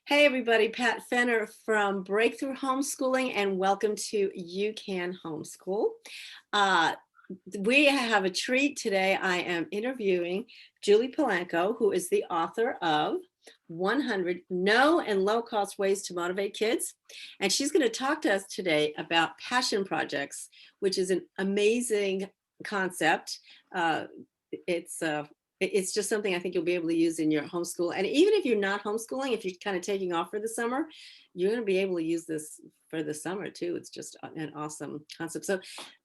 Hey everybody, Pat Fenner from Breakthrough Homeschooling, and welcome to You Can Homeschool. Uh, we have a treat today. I am interviewing Julie Polanco, who is the author of 100 No and Low Cost Ways to Motivate Kids. And she's going to talk to us today about passion projects, which is an amazing concept. It's just something I think you'll be able to use in your homeschool. And even if you're not homeschooling, if you're kind of taking off for the summer, you're going to be able to use this for the summer too. It's just an awesome concept. So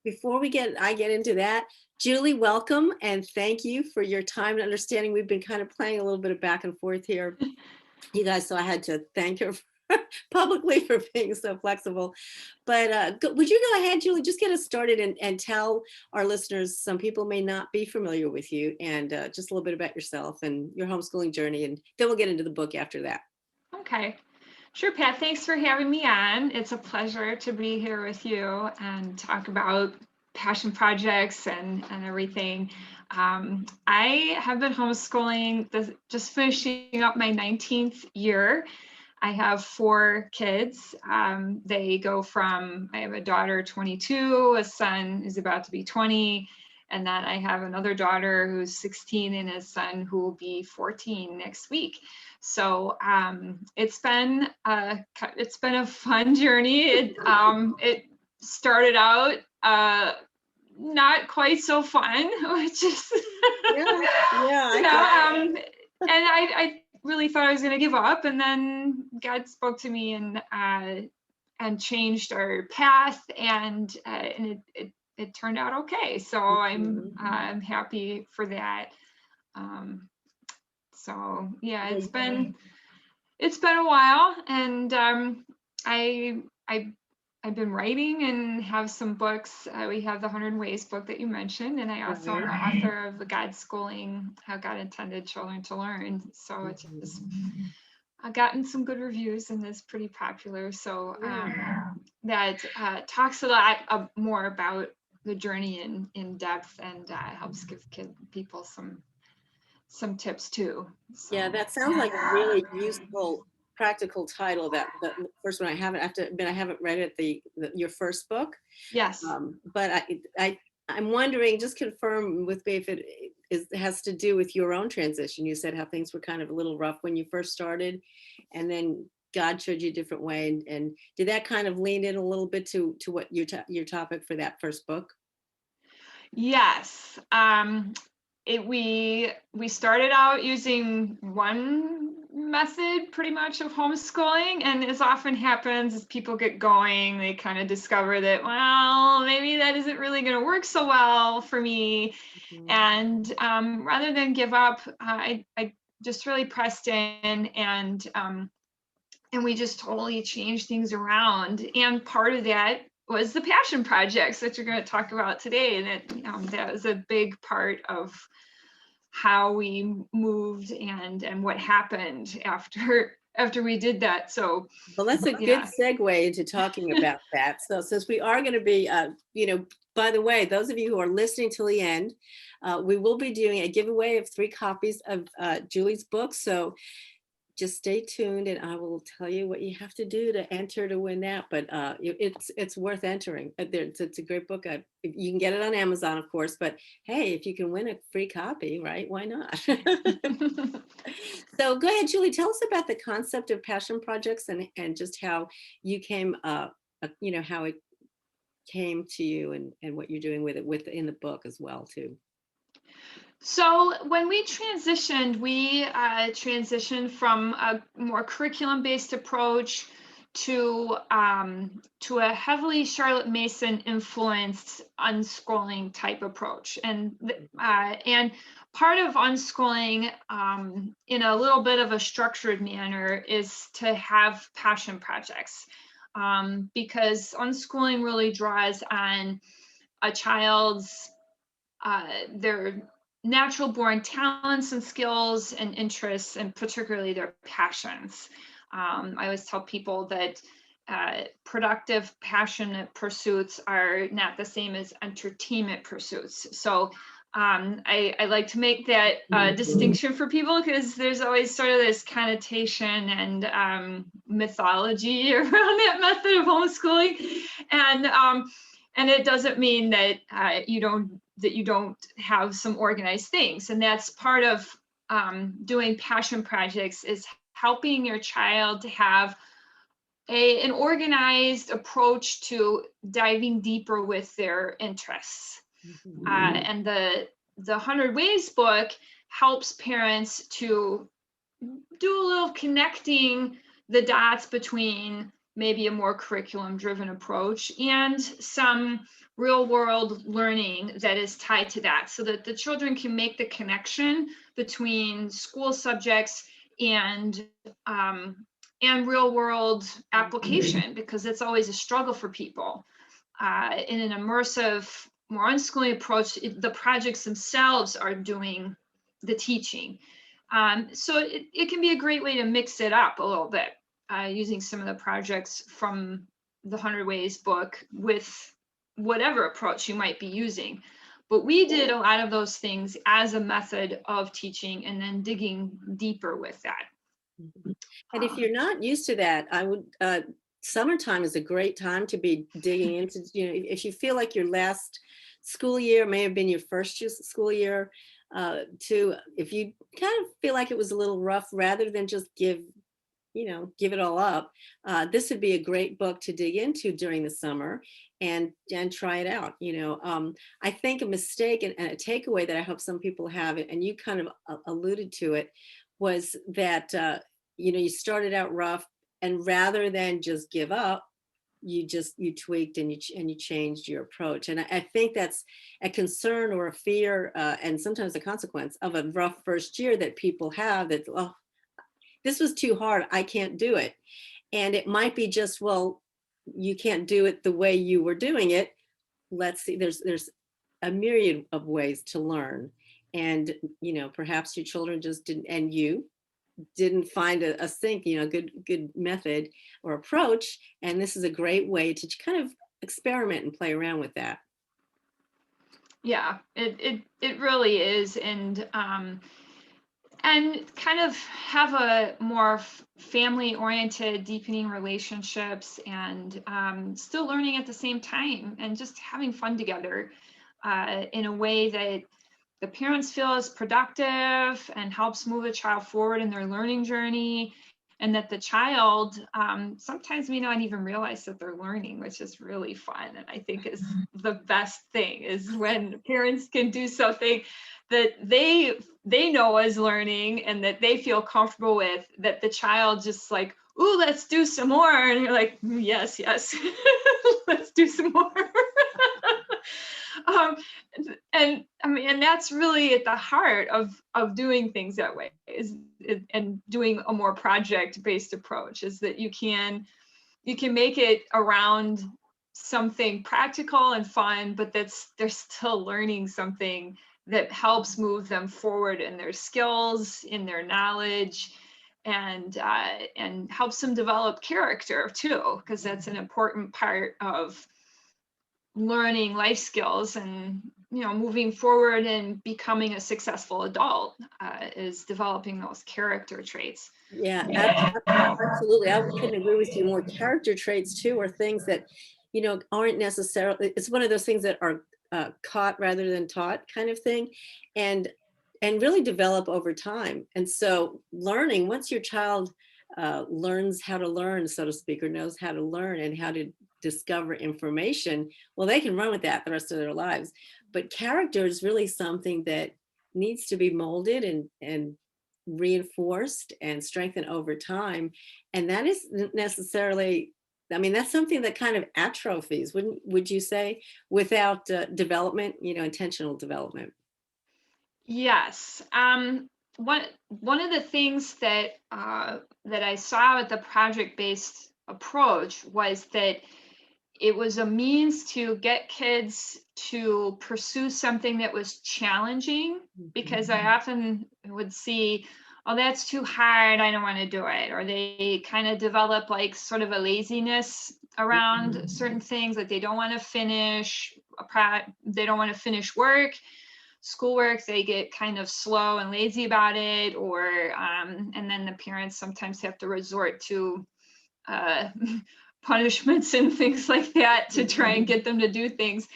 before I get into that, Julie, welcome and thank you for your time and understanding. We've been kind of playing a little bit of back and forth here, you guys, so I had to thank her publicly for being so flexible. But would you go ahead, Julie, just get us started and tell our listeners, some people may not be familiar with you, and just a little bit about yourself and your homeschooling journey, and then we'll get into the book after that. Okay. Sure, Pat. Thanks for having me on. It's a pleasure to be here with you and talk about passion projects and everything. I have been homeschooling, just finishing up my 19th year. I have 4 kids. They go from, I have a daughter 22, a son who's about to be 20, and then I have another daughter who's 16 and a son who will be 14 next week. So it's been a fun journey. It started out not quite so fun, which is and I really thought I was going to give up, and then God spoke to me and changed our path, and it turned out okay. So I'm happy for that. So yeah, it's been a while, and I've been writing and have some books. We have the 100 Ways book that you mentioned, and I also am the author of the God Schooling, How God Intended Children to Learn. So it's just, I've gotten some good reviews, and it's pretty popular. So that talks a lot more about the journey in depth, and helps give people some tips too. So. Yeah, that sounds like a really useful, practical title. That the first one, I have to admit I haven't read it. Your first book. Yes. But I'm wondering, just confirm with me if it has to do with your own transition. You said how things were kind of a little rough when you first started, and then God showed you a different way. And did that kind of lean in a little bit to what your topic for that first book? Yes. We started out using one method pretty much of homeschooling, and as often happens, as people get going, they kind of discover that, well, maybe that isn't really going to work so well for me. And rather than give up, I just really pressed in, and we just totally changed things around. And part of that was the passion projects that you're going to talk about today, and that was a big part of how we moved and what happened after we did that. So well, that's a good segue into talking about that. So since we are going to be by the way, those of you who are listening till the end, we will be doing a giveaway of 3 copies of Julie's book. So just stay tuned, and I will tell you what you have to do to enter to win that. But it's worth entering. It's a great book. You can get it on Amazon, of course. But hey, if you can win a free copy, right? Why not? So go ahead, Julie. Tell us about the concept of passion projects and just how you came, how it came to you and what you're doing with it in the book as well too. So when we transitioned from a more curriculum-based approach to a heavily Charlotte Mason influenced unschooling type approach, and part of unschooling in a little bit of a structured manner is to have passion projects, because unschooling really draws on a child's their natural born talents and skills and interests, and particularly their passions. I always tell people that productive, passionate pursuits are not the same as entertainment pursuits. So I like to make that distinction for people, because there's always sort of this connotation and mythology around that method of homeschooling, and it doesn't mean that you don't have some organized things. And that's part of doing passion projects, is helping your child to have an organized approach to diving deeper with their interests. And the 100 Ways book helps parents to do a little connecting the dots between maybe a more curriculum driven approach and some real world learning that is tied to that, so that the children can make the connection between school subjects and real world application, because it's always a struggle for people. In an immersive, more unschooling approach, the projects themselves are doing the teaching. So it can be a great way to mix it up a little bit, using some of the projects from the 100 Ways book with whatever approach you might be using. But we did a lot of those things as a method of teaching, and then digging deeper with that. And if you're not used to that, I would, summertime is a great time to be digging into, if you feel like your last school year may have been your first school year, if you kind of feel like it was a little rough, rather than just give it all up, this would be a great book to dig into during the summer and try it out. I think a mistake and a takeaway that I hope some people have, and you kind of alluded to it, was that you started out rough, and rather than just give up, you tweaked and you changed your approach. And I think that's a concern or a fear, and sometimes a consequence of a rough first year that people have, that, oh, this was too hard, I can't do it. And it might be just, well, you can't do it the way you were doing it. Let's see, there's a myriad of ways to learn. And perhaps your children just didn't, and you didn't find a sync, good method or approach. And this is a great way to kind of experiment and play around with that. Yeah, it really is. And kind of have a more family oriented, deepening relationships, and still learning at the same time, and just having fun together in a way that the parents feel is productive and helps move a child forward in their learning journey, and that the child sometimes may not even realize that they're learning, which is really fun. And I think is the best thing, is when parents can do something that they know is learning and that they feel comfortable with, that the child just like, ooh, let's do some more. And you're like, yes, let's do some more. And I mean, and that's really at the heart of doing things that way, and doing a more project-based approach, is that you can make it around something practical and fun, but they're still learning something that helps move them forward in their skills, in their knowledge, and helps them develop character too, because that's an important part of learning life skills and moving forward and becoming a successful adult, is developing those character traits. Yeah, absolutely. I couldn't agree with you more. Character traits too are things that aren't necessarily, it's one of those things that are caught rather than taught kind of thing, and really develop over time. And so learning, once your child learns how to learn, so to speak, or knows how to learn and how to discover information, well, they can run with that the rest of their lives. But character is really something that needs to be molded and reinforced and strengthened over time. And that isn't necessarily, I mean, that's something that kind of atrophies, would you say, without development, intentional development? Yes. One of the things that I saw with the project-based approach was that it was a means to get kids to pursue something that was challenging, because I often would see, oh, that's too hard, I don't want to do it. Or they kind of develop like sort of a laziness around certain things, like they don't want to finish they don't want to finish work. schoolwork, they get kind of slow and lazy about it, or and then the parents sometimes have to resort to uh, punishments and things like that to try and get them to do things.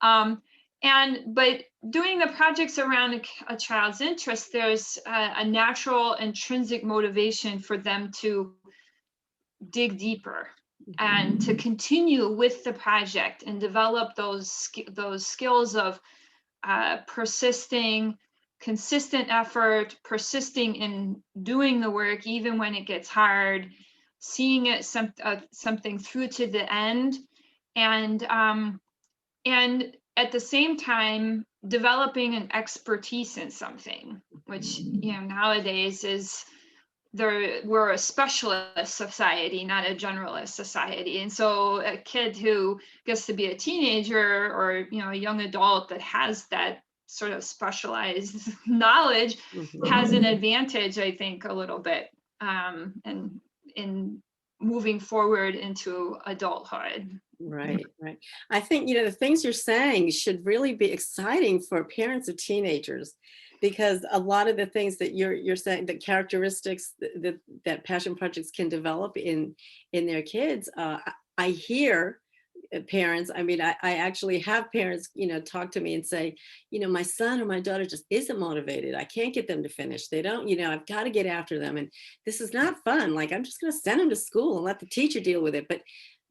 But doing the projects around a child's interest, there's a natural intrinsic motivation for them to dig deeper and to continue with the project and develop those skills of persisting, consistent effort, persisting in doing the work even when it gets hard, seeing it something through to the end, and at the same time developing an expertise in something, which nowadays is we're a specialist society, not a generalist society. And so a kid who gets to be a teenager or a young adult that has that sort of specialized knowledge has an advantage, I think, a little bit, and in moving forward into adulthood. Right. I think, the things you're saying should really be exciting for parents of teenagers, because a lot of the things that you're saying, the characteristics that passion projects can develop in their kids, I hear parents, I actually have parents, talk to me and say, my son or my daughter just isn't motivated. I can't get them to finish. They don't, I've got to get after them. And this is not fun. Like, I'm just going to send them to school and let the teacher deal with it.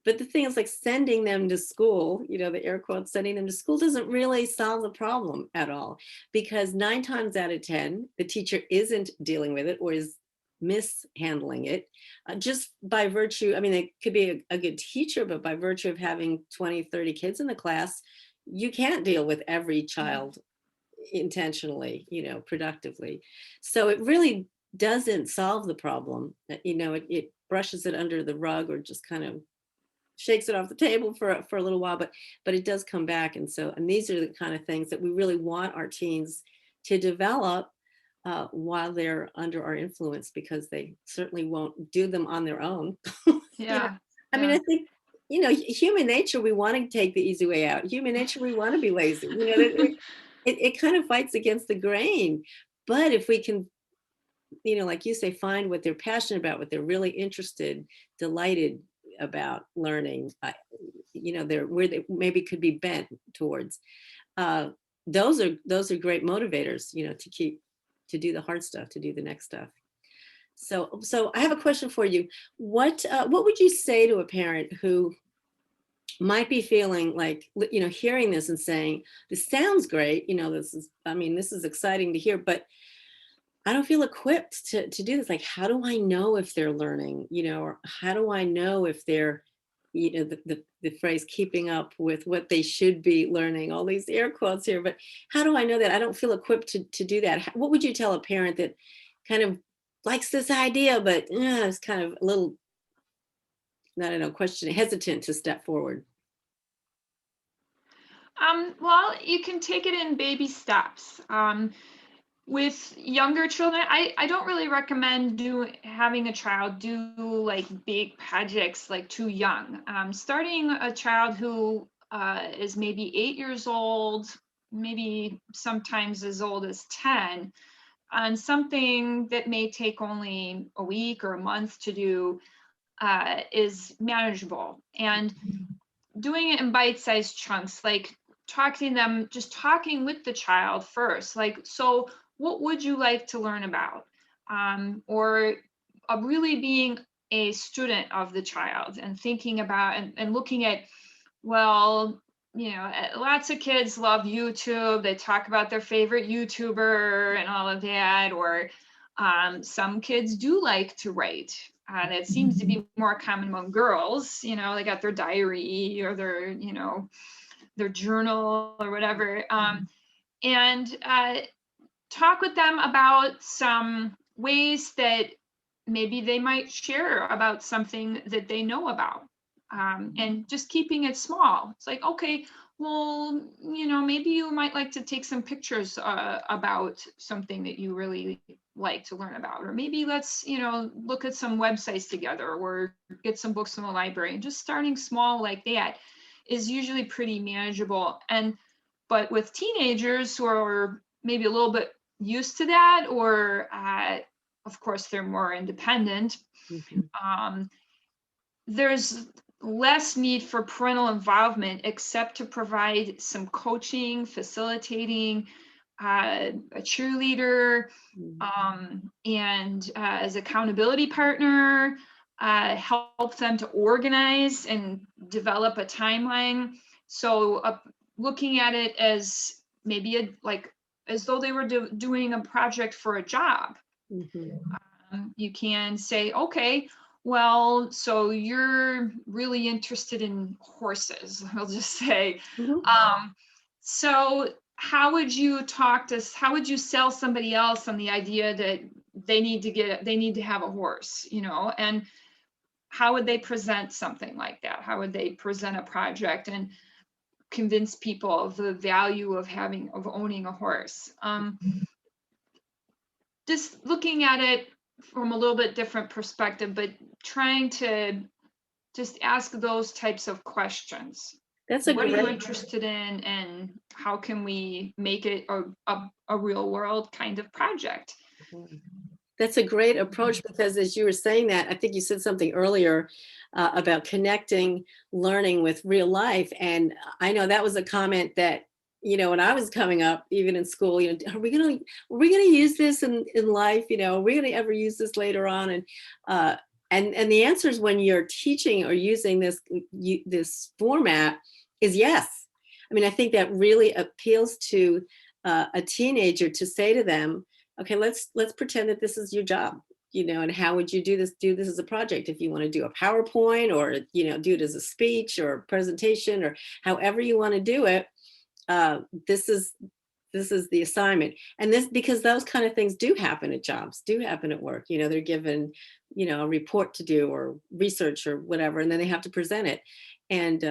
But the thing is, like, sending them to school, the air quotes, sending them to school doesn't really solve the problem at all, because 9 times out of 10, the teacher isn't dealing with it or is mishandling it, just by virtue. It could be a good teacher, but by virtue of having 20, 30 kids in the class, you can't deal with every child intentionally, productively. So it really doesn't solve the problem. It brushes it under the rug, or just kind of shakes it off the table for a little while, but it does come back. And these are the kind of things that we really want our teens to develop while they're under our influence, because they certainly won't do them on their own. Yeah. I think, human nature, we want to take the easy way out. Human nature, we want to be lazy. It kind of fights against the grain. But if we can, like you say, find what they're passionate about, what they're really interested, delighted about learning, they're where they maybe could be bent towards. Those are great motivators, to do the hard stuff, to do the next stuff. So I have a question for you. What would you say to a parent who might be feeling like, hearing this and saying, this sounds great, this is exciting to hear, but I don't feel equipped to do this. Like, how do I know if they're learning, or how do I know if they're, the phrase keeping up with what they should be learning, all these air quotes here, but how do I know that? I don't feel equipped to do that. What would you tell a parent that kind of likes this idea, but is kind of a little, I don't know, hesitant to step forward? Well, you can take it in baby steps. With younger children, I don't really recommend having a child do like big projects like too young. Starting a child who is maybe 8 years old, maybe sometimes as old as 10, on something that may take only a week or a month to do is manageable. And doing it in bite-sized chunks, like just talking with the child first, like, so what would you like to learn about? Or really being a student of the child and thinking about and looking at, well, lots of kids love YouTube. They talk about their favorite YouTuber and all of that. Or some kids do like to write. That seems to be more common among girls. They got their diary or their journal or whatever. And talk with them about some ways that maybe they might share about something that they know about. And just keeping it small. It's like, okay, well, maybe you might like to take some pictures about something that you really like to learn about. Or maybe let's, look at some websites together or get some books from the library. And just starting small like that is usually pretty manageable. And But with teenagers who are maybe a little bit used to that, or of course they're more independent, there's less need for parental involvement except to provide some coaching, facilitating, a cheerleader, and as accountability partner, help them to organize and develop a timeline. So looking at it as maybe as though they were doing a project for a job. You can say, okay, well, so you're really interested in horses, I'll just say. So how would you how would you sell somebody else on the idea that they need to have a horse, and how would they present something like that? How would they present a project and convince people of the value of owning a horse? Just looking at it from a little bit different perspective, but trying to just ask those types of questions. What are you interested in, and how can we make it a real world kind of project? That's a great approach, because as you were saying that, I think you said something earlier about connecting learning with real life. And I know that was a comment that, when I was coming up, even in school, are we gonna use this in life? Are we gonna ever use this later on? And the answer is, when you're teaching or using this format, is yes. I mean, I think that really appeals to a teenager to say to them, okay, let's pretend that this is your job, and how would you do this as a project? If you want to do a PowerPoint, or, do it as a speech or a presentation, or however you want to do it, this is the assignment. And this, because those kind of things do happen at jobs, do happen at work. They're given, a report to do, or research, or whatever, and then they have to present it. And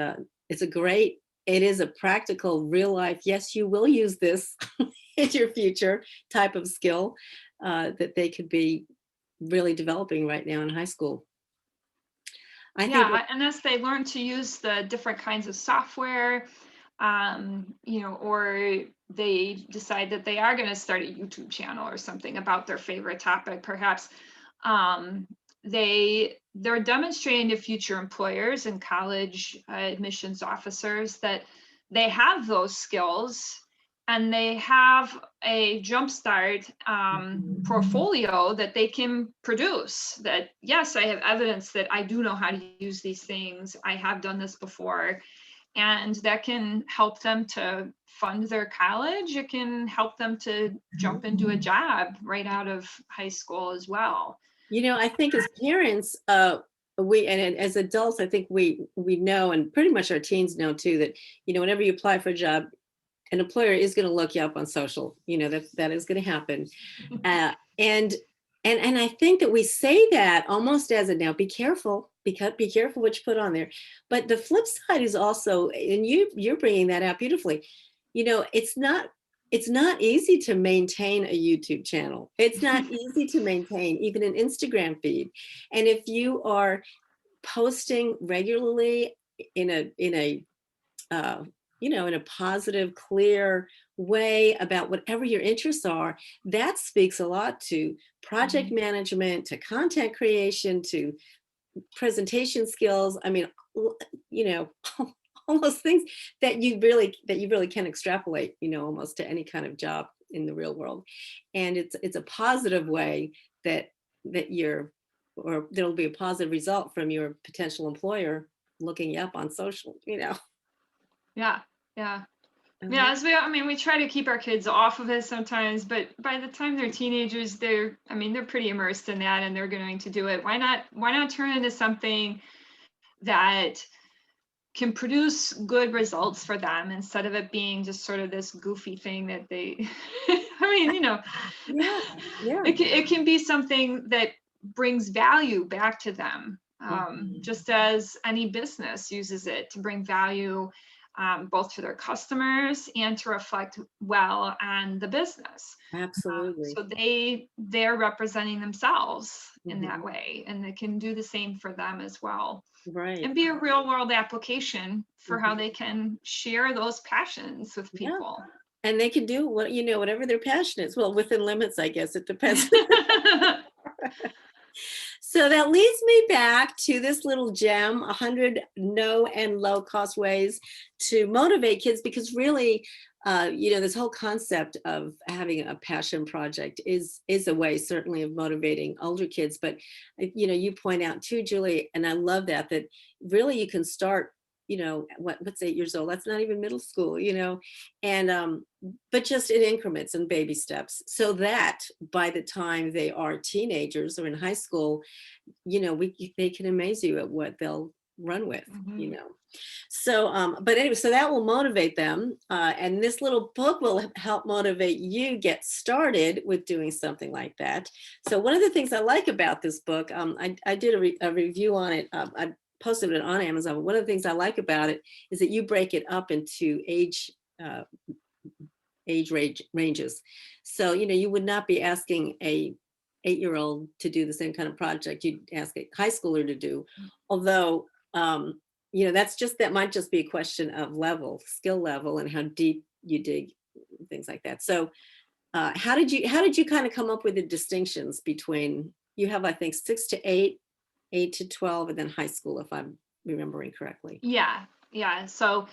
it is a practical, real life, yes, you will use this in your future type of skill that they could be really developing right now in high school. I think, and as they learn to use the different kinds of software, or they decide that they are going to start a YouTube channel or something about their favorite topic, perhaps, they're demonstrating to future employers and college admissions officers that they have those skills, and they have a jumpstart portfolio that they can produce. That, yes, I have evidence that I do know how to use these things. I have done this before. And that can help them to fund their college. It can help them to jump into a job right out of high school as well. I think as parents, and as adults, I think we know, and pretty much our teens know too, that, whenever you apply for a job, an employer is going to look you up on social, that is going to happen. And I think that we say that almost as now, be careful what you put on there. But the flip side is also, and you're bringing that out beautifully, it's not easy to maintain a YouTube channel. It's not easy to maintain even an Instagram feed. And if you are posting regularly in a positive, clear way about whatever your interests are, that speaks a lot to project management, to content creation, to presentation skills. I mean, all those things that you really can extrapolate, almost to any kind of job in the real world. And it's a positive way that there'll be a positive result from your potential employer looking you up on social, Yeah. As we try to keep our kids off of it sometimes, but by the time they're teenagers, they're pretty immersed in that, and they're going to do it. Why not turn it into something that can produce good results for them, instead of it being just sort of this goofy thing that they, it can be something that brings value back to them, just as any business uses it to bring value both to their customers and to reflect well on the business. Absolutely. So they're representing themselves in that Mhm. way, and they can do the same for them as well, Right. and be a real world application for how Mhm. they can share those passions with Yeah. people. And they can do what, whatever their passion is. Well, within limits, I guess it depends. So that leads me back to this little gem, 100 no and low cost ways to motivate kids, because really, this whole concept of having a passion project is a way certainly of motivating older kids. But you point out too, Julie, and I love that really you can start, what's 8 years old? That's not even middle school, and but just in increments and baby steps, so that by the time they are teenagers or in high school, they can amaze you at what they'll run with, Mhm. so but anyway, so that will motivate them, and this little book will help motivate you get started with doing something like that. So one of the things I like about this book, I did a review on it. I posted it on Amazon, but one of the things I like about it is that you break it up into uh, age ranges. So, you would not be asking a 8-year-old to do the same kind of project you'd ask a high schooler to do. Although, that might just be a question of skill level, and how deep you dig, things like that. So, how did you kind of come up with the distinctions between, you have, I think, 6 to 8, 8 to 12, and then high school, if I'm remembering correctly. Yeah, yeah. So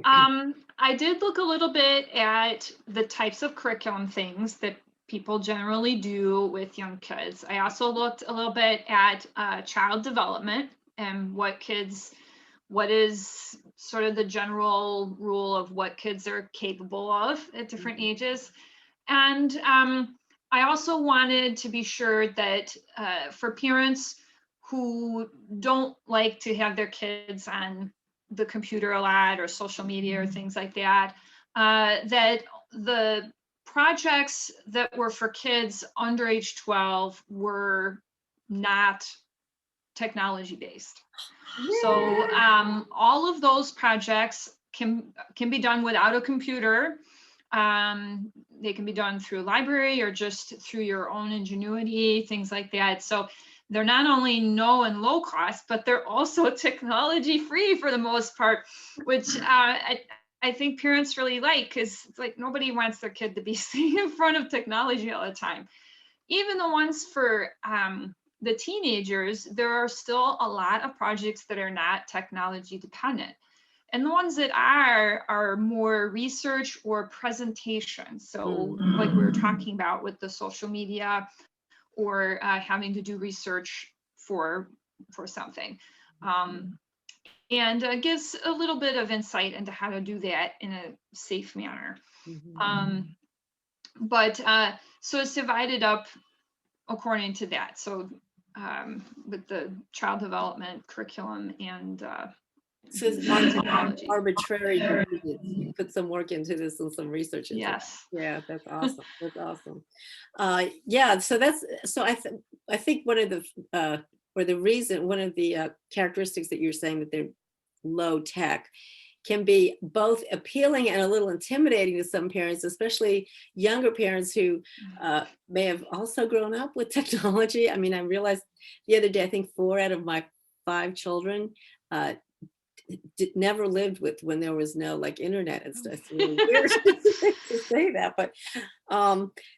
I did look a little bit at the types of curriculum things that people generally do with young kids. I also looked a little bit at child development and what is sort of the general rule of what kids are capable of at different Mhm. ages. And I also wanted to be sure that for parents who don't like to have their kids on the computer a lot or social media or things like that, that the projects that were for kids under age 12 were not technology based. So all of those projects can be done without a computer. They can be done through a library or just through your own ingenuity, things like that. So they're not only no and low cost, but they're also technology free for the most part, which I think parents really like, because it's like nobody wants their kid to be sitting in front of technology all the time. Even the ones for the teenagers, there are still a lot of projects that are not technology dependent. And the ones that are more research or presentation. So like we were talking about with the social media, or having to do research for something. And gives a little bit of insight into how to do that in a safe manner. Mhm. Um, but so it's divided up according to that. So with the child development curriculum and So it's the technology. arbitrary divisions. You put some work into this and some research into it. Yes. Yeah, that's awesome. That's awesome. Yeah, I think one of the one of the characteristics that you're saying, that they're low tech, can be both appealing and a little intimidating to some parents, especially younger parents who may have also grown up with technology. I mean, I realized the other day, I think 4 out of my 5 children uh, never lived with when there was no like internet and stuff. It's really weird to say that, but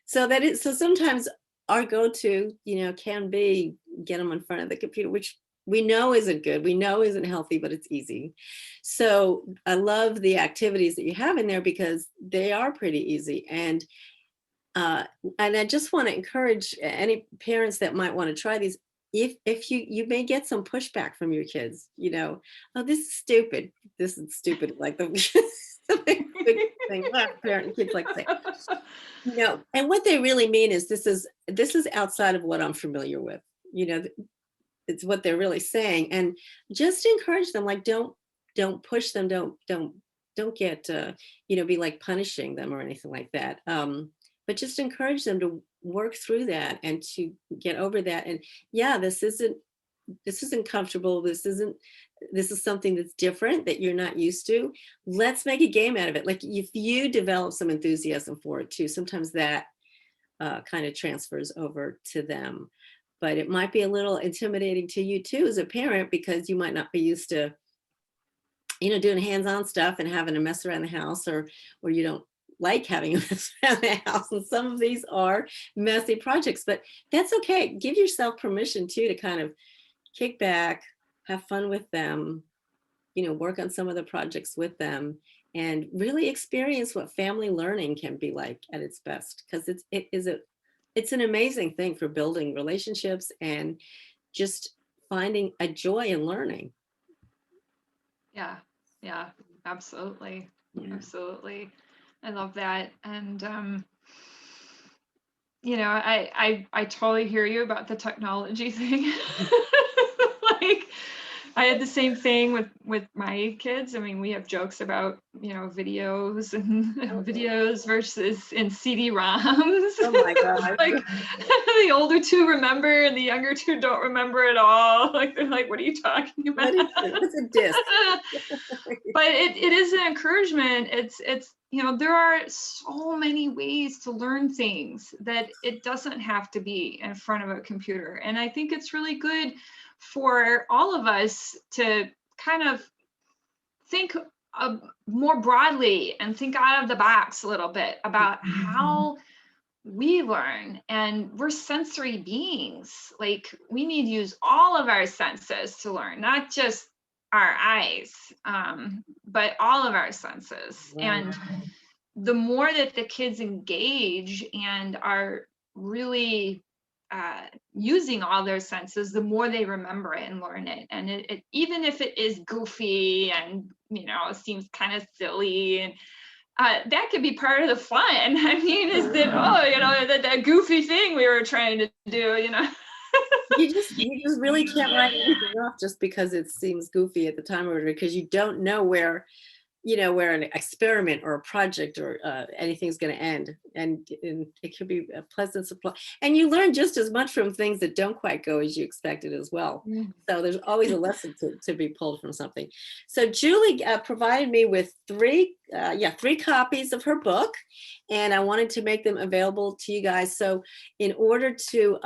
so sometimes our go-to, can be get them in front of the computer, which we know isn't good, we know isn't healthy, but it's easy. So I love the activities that you have in there, because they are pretty easy. Uh, and I just want to encourage any parents that might want to try these. If you may get some pushback from your kids, oh, this is stupid. This is stupid. Like the big thing. Parent and kids like to say, and what they really mean is this is outside of what I'm familiar with. It's what they're really saying, and just encourage them. Like, don't push them. Don't get be like punishing them or anything like that. But just encourage them to work through that and to get over that. And yeah, this isn't this isn't comfortable. This is something that's different that you're not used to. Let's make a game out of it. Like if you develop some enthusiasm for it too, sometimes that kind of transfers over to them. But it might be a little intimidating to you too as a parent, because you might not be used to, doing hands-on stuff and having to mess around the house, or you don't like having a mess around the house. And some of these are messy projects, but that's okay. Give yourself permission too to kind of kick back, have fun with them, work on some of the projects with them, and really experience what family learning can be like at its best. Because it's an amazing thing for building relationships and just finding a joy in learning. Yeah, yeah, absolutely. Yeah. Absolutely. I love that. And I totally hear you about the technology thing. Like I had the same thing with my kids. I mean, we have jokes about, videos and videos versus in CD-ROMs. Oh my God. Like the older two remember and the younger two don't remember at all. Like they're like, what are you talking about? What's a disc? But it is an encouragement. It's there are so many ways to learn things that it doesn't have to be in front of a computer. And I think it's really good for all of us to kind of think more broadly and think out of the box a little bit about how we learn. And we're sensory beings. Like we need to use all of our senses to learn, not just our eyes, but all of our senses. Right. And the more that the kids engage and are really using all their senses, the more they remember it and learn it. And it even if it is goofy and seems kind of silly, and that could be part of the fun. I mean, is that that goofy thing we were trying to do, You just really can't write anything off just because it seems goofy at the time, or because you don't know where an experiment or a project or anything's going to end. And it could be a pleasant surprise. And you learn just as much from things that don't quite go as you expected as well. Mm. So there's always a lesson to be pulled from something. So Julie provided me with three copies of her book, and I wanted to make them available to you guys. So in order to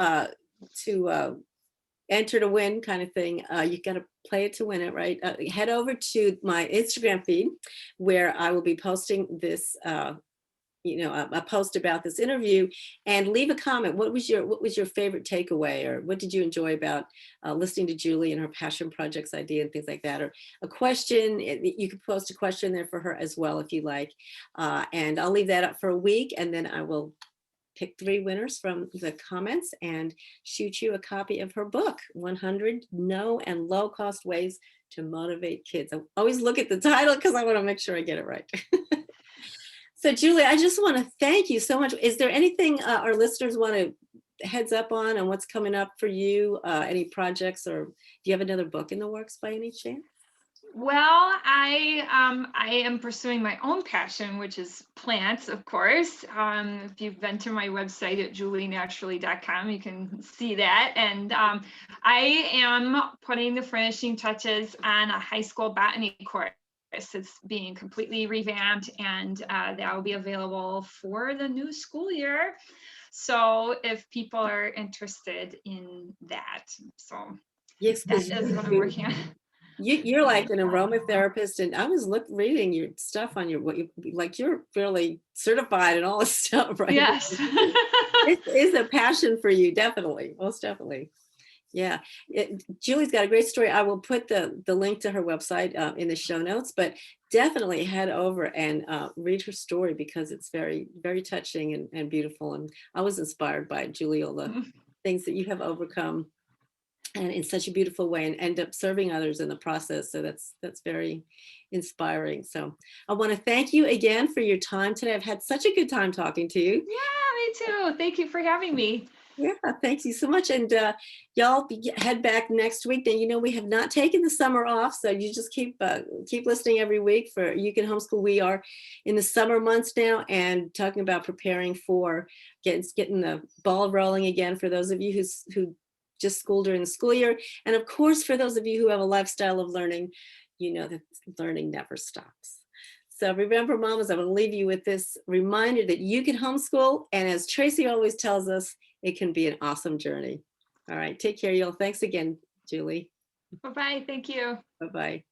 enter to win kind of thing, you got to play it to win it, right? Head over to my Instagram feed, where I will be posting this a post about this interview, and leave a comment. What was your favorite takeaway, or what did you enjoy about listening to Julie and her passion projects idea and things like that? Or a question, you could post a question there for her as well if you like, and I'll leave that up for a week, and then I will pick 3 winners from the comments and shoot you a copy of her book, 100 No and Low Cost Ways to Motivate Kids. I always look at the title because I want to make sure I get it right. So Julie, I just want to thank you so much. Is there anything our listeners want to heads up on what's coming up for you? Any projects, or do you have another book in the works by any chance? Well, I am pursuing my own passion, which is plants, of course. If you've been to my website at julienaturally.com, you can see that. And I am putting the finishing touches on a high school botany course. It's being completely revamped, and that will be available for the new school year. So if people are interested in that, so Yes, that is what I'm working on. You're like an aromatherapist, and I was reading your stuff on you're fairly certified and all this stuff, right? Yes. It is a passion for you, definitely, most definitely. Yeah, Julie's got a great story. I will put the link to her website in the show notes, but definitely head over and read her story, because it's very, very touching and beautiful. And I was inspired by it, Julie, all the things that you have overcome, and in such a beautiful way, and end up serving others in the process. So that's very inspiring. So I want to thank you again for your time today. I've had such a good time talking to you. Yeah, me too. Thank you for having me. Yeah, thank you so much. And y'all head back next week. Then we have not taken the summer off, so you just keep listening every week for You Can Homeschool. We are in the summer months now, and talking about preparing for getting the ball rolling again for those of you who just school during the school year. And of course, for those of you who have a lifestyle of learning, you know that learning never stops. So remember, mamas, I'm going to leave you with this reminder that you can homeschool. And as Tracy always tells us, it can be an awesome journey. All right, take care, y'all. Thanks again, Julie. Bye-bye. Thank you. Bye-bye.